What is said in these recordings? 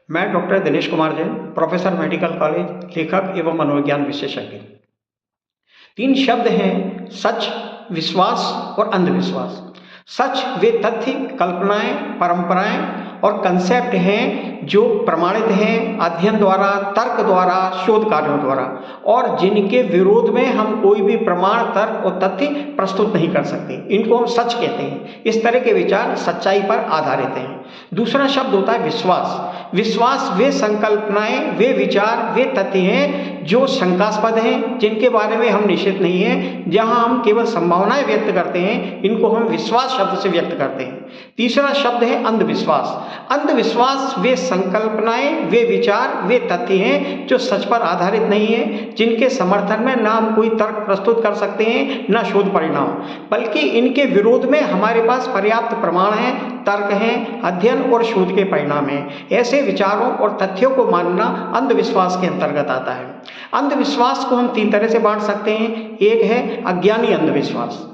मैं doctor Dinesh Kumar Jain, professor medical college, लेखक एवं मनोविज्ञान विशेषज्ञ। 3 शब्द हैं सच, विश्वास और अंधविश्वास। सच वे तथ्य, कल्पनाएं, परंपराएं और कंसेप्ट हैं जो प्रमाणित हैं अध्ययन द्वारा, तर्क द्वारा, शोध कार्यों द्वारा, और जिनके विरोध में हम कोई भी प्रमाण, तर्क और तथ्य प्रस्तुत नहीं कर सकते। इनको हम सच कहते हैं। इस तरह के विचार सच्चाई पर आधारित हैं। दूसरा शब्द होता है विश्वास। विश्वास वे संकल्पनाएं, वे विचार, वे तथ्य हैं जो शंकास्पद हैं, जिनके बारे में हम निश्चित नहीं हैं, जहां हम केवल संभावनाएं व्यक्त करते हैं। इनको हम विश्वास शब्द से व्यक्त करते हैं। तीसरा शब्द है अंधविश्वास। अंधविश्वास वे संकल्पनाएं, वे विचार, वे तथ्य हैं जो सच पर आधारित नहीं है, जिनके समर्थन में ना हम कोई तर्क प्रस्तुत कर सकते हैं, ना शोध परिणाम, बल्कि इनके विरोध में हमारे पास पर्याप्त प्रमाण है, तर्क हैं, अध्ययन और शोध के परिणाम हैं। ऐसे विचारों और तथ्यों को मानना अंधविश्वास के अंतर्गत आता है। अंधविश्वास को हम 3 तरह से बांट सकते हैं। एक है अज्ञानी अंधविश्वास।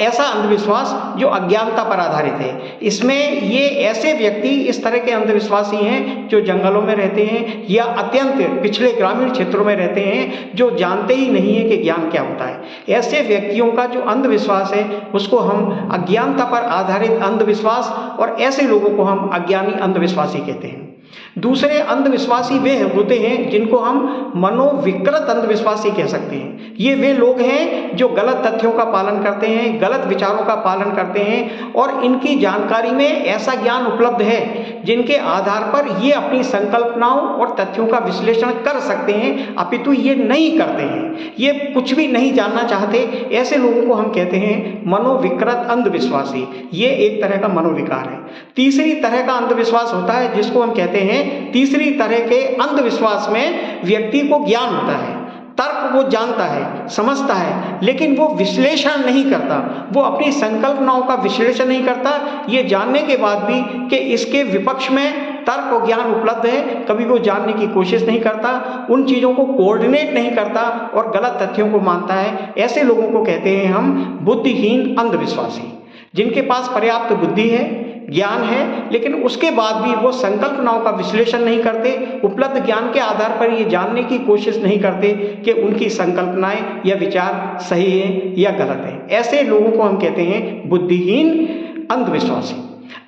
ऐसा अंधविश्वास जो अज्ञानता पर आधारित है। इसमें ये ऐसे व्यक्ति इस तरह के अंधविश्वासी हैं जो जंगलों में रहते हैं या अत्यंत पिछड़े ग्रामीण क्षेत्रों में रहते हैं, जो जानते ही नहीं है कि ज्ञान क्या होता है। ऐसे व्यक्तियों का जो अंधविश्वास है उसको हम अज्ञानता पर आधारित अंधविश्वास, और ऐसे लोगों को हम अज्ञानी अंधविश्वासी कहते हैं। दूसरे अंधविश्वासी वे होते हैं जिनको हम मनोविकृत अंधविश्वासी कह सकते हैं। ये वे लोग हैं जो गलत तथ्यों का पालन करते हैं, गलत विचारों का पालन करते हैं, और इनकी जानकारी में ऐसा ज्ञान उपलब्ध है जिनके आधार पर ये अपनी संकल्पनाओं और तथ्यों का विश्लेषण कर सकते हैं, अपितु ये नहीं करते हैं, ये कुछ भी नहीं जानना चाहते। ऐसे लोगों को हम कहते हैं मनोविकृत अंधविश्वासी। ये एक तरह का मनोविकार है। तीसरी तरह का अंधविश्वास होता है जिसको हम कहते हैं, तीसरी तरह के अंधविश्वास में व्यक्ति को ज्ञान होता है, तर्क वो जानता है, समझता है, लेकिन वो विश्लेषण नहीं करता, वो अपनी संकल्पनाओं का विश्लेषण नहीं करता। ये जानने के बाद भी कि इसके विपक्ष में तर्क और ज्ञान उपलब्ध है, कभी वो जानने की कोशिश नहीं करता, उन चीज़ों को कोऑर्डिनेट नहीं करता और गलत तथ्यों को मानता है। ऐसे लोगों को कहते हैं हम बुद्धिहीन अंधविश्वासी। जिनके पास पर्याप्त बुद्धि है, ज्ञान है, लेकिन उसके बाद भी वो संकल्पनाओं का विश्लेषण नहीं करते, उपलब्ध ज्ञान के आधार पर ये जानने की कोशिश नहीं करते कि उनकी संकल्पनाएं या विचार सही है या गलत है। ऐसे लोगों को हम कहते हैं बुद्धिहीन अंधविश्वासी।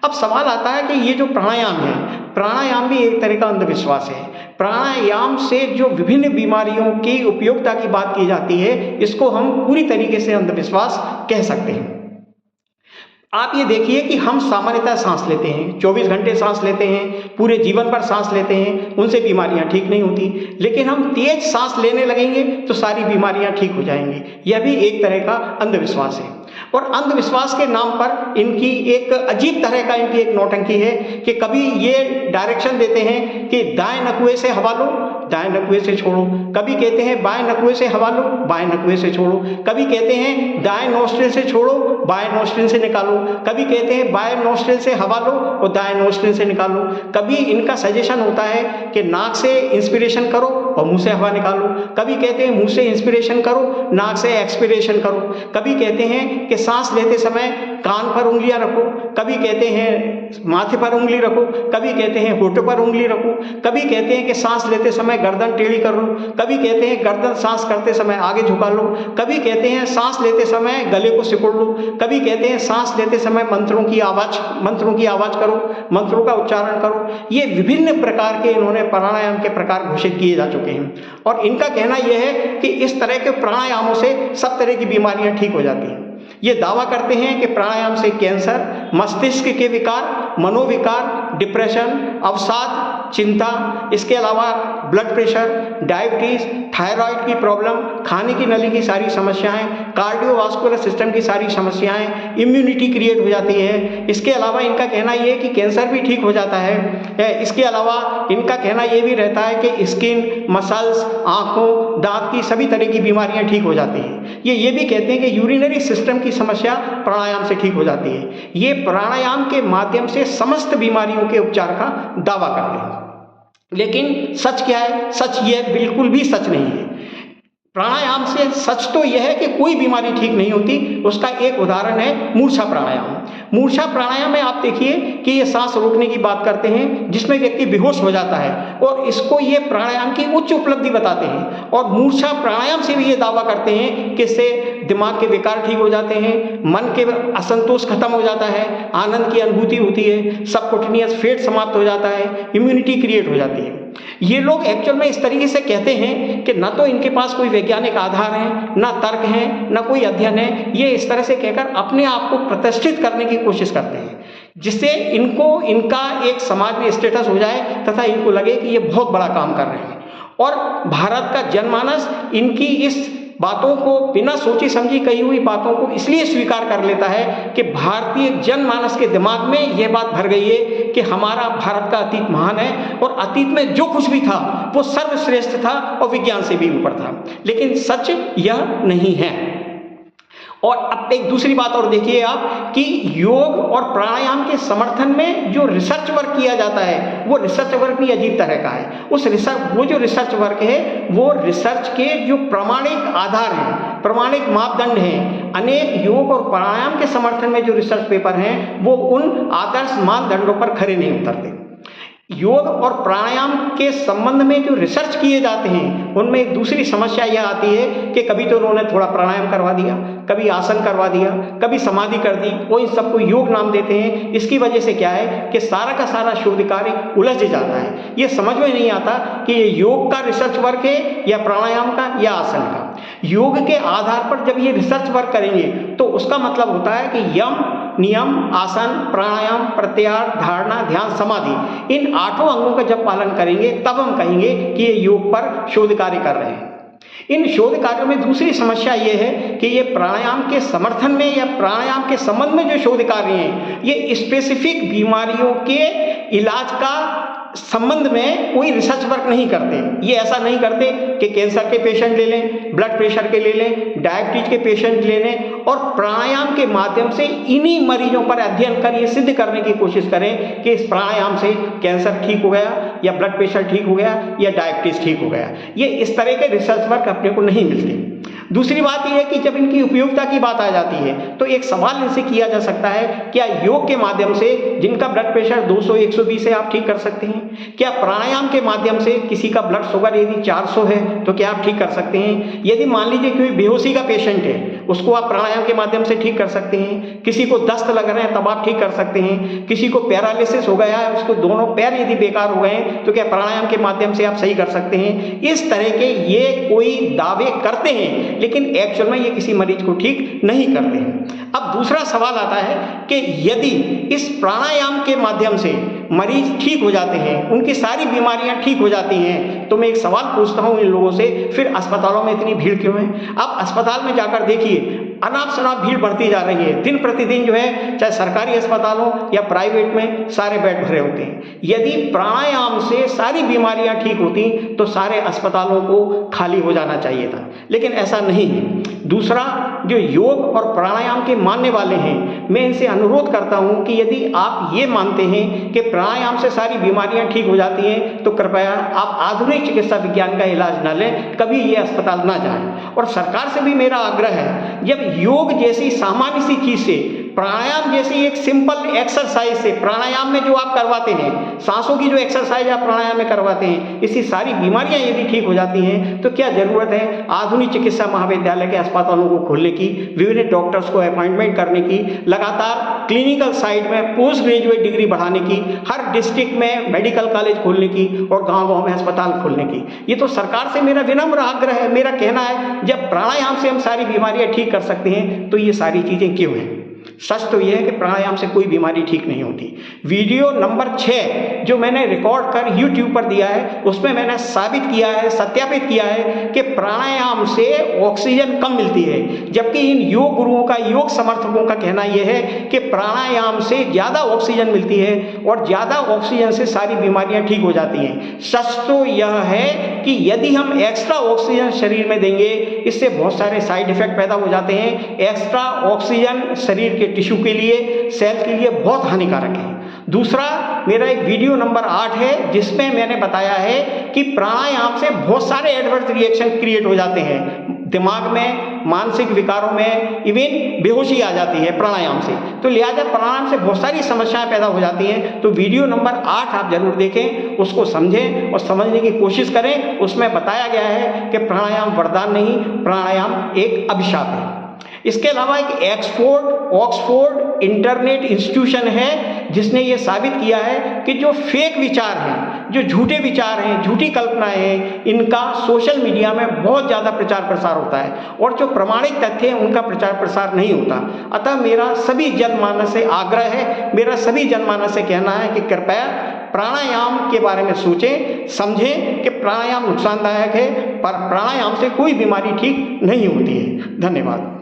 अब सवाल आता है कि ये जो प्राणायाम है, प्राणायाम भी एक तरह का अंधविश्वास है। प्राणायाम से जो विभिन्न बीमारियों की उपयोगिता की बात की जाती है, इसको हम पूरी तरीके से अंधविश्वास कह सकते हैं। आप ये देखिए कि हम सामान्यतः सांस लेते हैं, 24 घंटे सांस लेते हैं, पूरे जीवन भर सांस लेते हैं, उनसे बीमारियां ठीक नहीं होती। लेकिन हम तेज सांस लेने लगेंगे तो सारी बीमारियां ठीक हो जाएंगी। यह भी एक तरह का अंधविश्वास है। और अंधविश्वास के नाम पर इनकी एक अजीब तरह का इनकी एक नौटंकी है कि कभी ये डायरेक्शन देते हैं कि दाएं नकुए से हवा लो, दाएं नकुए से छोड़ो। कभी कहते हैं बाएं नकुए से हवा लो, बाएं नकुए से छोड़ो। कभी कहते हैं दाएं नोस्ट्रिल से छोड़ो, बाएं नोस्ट्रिल से निकालो। कभी कहते हैं बाएं नोस्ट्रिल से हवा लो और दाएं नोस्ट्रिल से निकालो। कभी इनका सजेशन होता है कि नाक से इंस्पिरेशन करो और मुंह से हवा निकालो। कभी कहते हैं मुंह से इंस्पिरेशन करो, नाक से एक्सपिरेशन करो। कभी कहते हैं कि सांस लेते समय कान पर उंगलियां रखो। कभी कहते हैं माथे पर उंगली रखो। कभी कहते हैं होठों पर उंगली रखो। कभी कहते हैं कि सांस लेते समय गर्दन टेढ़ी कर लो। कभी कहते हैं गर्दन सांस करते समय आगे झुका लो। कभी कहते हैं सांस लेते समय गले को सिकुड़ लो। कभी कहते हैं सांस लेते समय मंत्रों की आवाज करो, मंत्रों का उच्चारण करो। ये विभिन्न प्रकार के इन्होंने प्राणायाम के प्रकार घोषित किए जा चुके हैं, और इनका कहना यह है कि इस तरह के प्राणायामों से सब तरह की बीमारियां ठीक हो जाती हैं। ये दावा करते हैं कि प्राणायाम से कैंसर, मस्तिष्क के विकार, मनोविकार, डिप्रेशन, अवसाद, चिंता, इसके अलावा ब्लड प्रेशर, डायबिटीज, थायराइड की प्रॉब्लम, खाने की नली की सारी समस्याएं, कार्डियोवास्कुलर सिस्टम की सारी समस्याएं, इम्यूनिटी क्रिएट हो जाती है। इसके अलावा इनका कहना यह है कि कैंसर भी ठीक हो जाता है। इसके अलावा इनका कहना यह भी रहता है कि स्किन, मसल्स, आँखों, दांत की सभी तरह की बीमारियां ठीक हो जाती हैं। ये भी कहते हैं कि यूरिनरी सिस्टम की समस्या प्राणायाम से ठीक हो जाती है। ये प्राणायाम के माध्यम से समस्त बीमारियों के उपचार का दावा करते हैं। लेकिन सच क्या है? सच यह बिल्कुल भी सच नहीं है। प्राणायाम से सच तो यह है कि कोई बीमारी ठीक नहीं होती। उसका एक उदाहरण है मूर्छा प्राणायाम। मूर्छा प्राणायाम में आप देखिए कि ये सांस रोकने की बात करते हैं जिसमें व्यक्ति बेहोश हो जाता है और इसको ये प्राणायाम की उच्च उपलब्धि बताते हैं। और मूर्छा प्राणायाम से भी ये दावा करते हैं कि इससे दिमाग के विकार ठीक हो जाते हैं, मन के असंतोष खत्म हो जाता है, आनंद की अनुभूति होती है, सबकुटेनियस फेट समाप्त हो जाता है, इम्यूनिटी क्रिएट हो जाती है। ये लोग एक्चुअल में इस तरीके से कहते हैं कि ना तो इनके पास कोई वैज्ञानिक आधार है, ना तर्क है, ना कोई अध्ययन है। ये इस तरह से कहकर अपने आप को प्रतिष्ठित करने की कोशिश करते हैं जिससे इनका एक समाज में स्टेटस हो जाए तथा इनको लगे कि ये बहुत बड़ा काम कर रहे हैं। और भारत का जनमानस इनकी इस बातों को बिना सोची समझी कही हुई बातों को इसलिए स्वीकार कर लेता है कि भारतीय जनमानस के दिमाग में यह बात भर गई है कि हमारा भारत का अतीत महान है और अतीत में जो कुछ भी था वो सर्वश्रेष्ठ था और विज्ञान से भी ऊपर था। लेकिन सच यह नहीं है। और अब एक दूसरी बात और देखिए आप कि योग और प्राणायाम के समर्थन में जो रिसर्च वर्क किया जाता है वो रिसर्च वर्क भी अजीब तरह का है। वो जो रिसर्च वर्क है वो रिसर्च के जो प्रामाणिक आधार हैं, प्रामाणिक मापदंड हैं, अनेक योग और प्राणायाम के समर्थन में जो रिसर्च पेपर हैं वो उन आदर्श मानदंडों पर खरे नहीं उतरते। योग और प्राणायाम के संबंध में जो रिसर्च किए जाते हैं उनमें एक दूसरी समस्या यह आती है कि कभी तो उन्होंने थोड़ा प्राणायाम करवा दिया, कभी आसन करवा दिया, कभी समाधि कर दी, वो इन सबको योग नाम देते हैं। इसकी वजह से क्या है कि सारा का सारा शोध कार्य उलझ जाता है। ये समझ में नहीं आता कि ये योग का रिसर्च वर्क है या प्राणायाम का या आसन का। योग के आधार पर जब ये रिसर्च वर्क करेंगे तो उसका मतलब होता है कि यम, नियम, आसन, प्राणायाम, प्रत्याहार, धारणा, ध्यान, समाधि, इन 8 अंगों का जब पालन करेंगे तब हम कहेंगे कि ये योग पर शोध कार्य कर रहे हैं। इन शोध कार्यों में दूसरी समस्या ये है कि ये प्राणायाम के समर्थन में या प्राणायाम के संबंध में जो शोध कार्य हैं ये स्पेसिफिक बीमारियों के इलाज का संबंध में कोई रिसर्च वर्क नहीं करते। ये ऐसा नहीं करते कि कैंसर के पेशेंट ले लें, ब्लड प्रेशर के ले लें, डायबिटीज के पेशेंट ले लें और प्राणायाम के माध्यम से इन्हीं मरीजों पर अध्ययन कर ये सिद्ध करने की कोशिश करें कि इस प्राणायाम से कैंसर ठीक हो गया या ब्लड प्रेशर ठीक हो गया या डायबिटीज ठीक हो गया। ये इस तरह के रिसर्च वर्क अपने को नहीं मिलते। दूसरी बात यह है कि जब इनकी उपयोगिता की बात आ जाती है तो एक सवाल इनसे किया जा सकता है, क्या योग के माध्यम से जिनका ब्लड प्रेशर 200-120 है आप ठीक कर सकते हैं? क्या प्राणायाम के माध्यम से किसी का ब्लड शुगर यदि 400 है तो क्या आप ठीक कर सकते हैं? यदि मान लीजिए कोई बेहोशी का पेशेंट है उसको आप प्राणायाम के माध्यम से ठीक कर सकते हैं। किसी को दस्त लग रहे हैं तब आप ठीक कर सकते हैं। किसी को पैरालिसिस हो गया है, उसको दोनों पैर यदि बेकार हो गए तो क्या प्राणायाम के माध्यम से आप सही कर सकते हैं? इस तरह के ये कोई दावे करते हैं लेकिन एक्चुअल में ये किसी मरीज को ठीक नहीं करते हैं। अब दूसरा सवाल आता है कि यदि इस प्राणायाम के माध्यम से मरीज ठीक हो जाते हैं, उनकी सारी बीमारियां ठीक हो जाती हैं, तो मैं एक सवाल पूछता हूं इन लोगों से, फिर अस्पतालों में इतनी भीड़ क्यों है? आप अस्पताल में जाकर देखिए, अनाप शनाप भीड़ बढ़ती जा रही है। दिन प्रतिदिन जो है चाहे सरकारी अस्पताल हो या प्राइवेट में सारे बेड भरे होते हैं। यदि प्राणायाम से सारी बीमारियां ठीक होती तो सारे अस्पतालों को खाली हो जाना चाहिए था, लेकिन ऐसा नहीं है। दूसरा, जो योग और प्राणायाम के मानने वाले हैं, मैं इनसे अनुरोध करता हूं कि यदि आप ये मानते हैं कि प्राणायाम से सारी बीमारियां ठीक हो जाती हैं तो कृपया आप आधुनिक चिकित्सा विज्ञान का इलाज न लें, कभी ये अस्पताल ना जाएं। और सरकार से भी मेरा आग्रह है, जब योग जैसी सामान्य सी चीज से, प्राणायाम जैसी एक सिंपल एक्सरसाइज से, प्राणायाम में जो आप करवाते हैं, सांसों की जो एक्सरसाइज आप प्राणायाम में करवाते हैं, इससे सारी बीमारियां यदि ठीक हो जाती हैं तो क्या जरूरत है आधुनिक चिकित्सा महाविद्यालय के अस्पतालों को खोलने की, विभिन्न डॉक्टर्स को अपॉइंटमेंट करने की, लगातार क्लिनिकल साइड में पोस्ट ग्रेजुएट डिग्री बढ़ाने की, हर डिस्ट्रिक्ट में मेडिकल कॉलेज खोलने की और गाँव-गाँव में अस्पताल खोलने की। ये तो सरकार से मेरा विनम्र आग्रह है। मेरा कहना है, जब प्राणायाम से हम सारी बीमारियां ठीक कर सकते हैं तो ये सारी चीजें क्यों हैं? सच तो यह है कि प्राणायाम से कोई बीमारी ठीक नहीं होती। वीडियो नंबर 6 जो मैंने रिकॉर्ड कर YouTube पर दिया है, उसमें मैंने साबित किया है, सत्यापित किया है कि प्राणायाम से ऑक्सीजन कम मिलती है, जबकि इन योग गुरुओं का, योग समर्थकों का कहना यह है कि प्राणायाम से ज़्यादा ऑक्सीजन मिलती है और ज़्यादा ऑक्सीजन से सारी बीमारियां ठीक हो जाती हैं। सच तो यह है कि यदि हम एक्स्ट्रा ऑक्सीजन शरीर में देंगे, इससे बहुत सारे साइड इफेक्ट पैदा हो जाते हैं। एक्स्ट्रा ऑक्सीजन शरीर के टिश्यू के लिए, सेल के लिए बहुत हानिकारक है। दूसरा, मेरा एक वीडियो नंबर 8 है जिसमें मैंने बताया है कि प्राणायाम से बहुत सारे एडवर्स रिएक्शन क्रिएट हो जाते हैं। दिमाग में, मानसिक विकारों में, इवन बेहोशी आ जाती है प्राणायाम से। तो लिहाजा प्राणायाम से बहुत सारी समस्याएं पैदा हो जाती हैं। तो वीडियो नंबर 8 आप जरूर देखें, उसको समझें और समझने की कोशिश करें। उसमें बताया गया है कि प्राणायाम वरदान नहीं, प्राणायाम एक अभिशाप है। इसके अलावा एक ऑक्सफोर्ड इंटरनेट इंस्टीट्यूशन है जिसने ये साबित किया है कि जो फेक विचार हैं, जो झूठे विचार हैं, झूठी कल्पनाएं हैं, इनका सोशल मीडिया में बहुत ज़्यादा प्रचार प्रसार होता है और जो प्रमाणिक तथ्य हैं उनका प्रचार प्रसार नहीं होता। अतः मेरा सभी जनमानस से आग्रह है, मेरा सभी जनमानस से कहना है कि कृपया प्राणायाम के बारे में सोचें, समझें कि प्राणायाम नुकसानदायक है, पर प्राणायाम से कोई बीमारी ठीक नहीं होती है। धन्यवाद।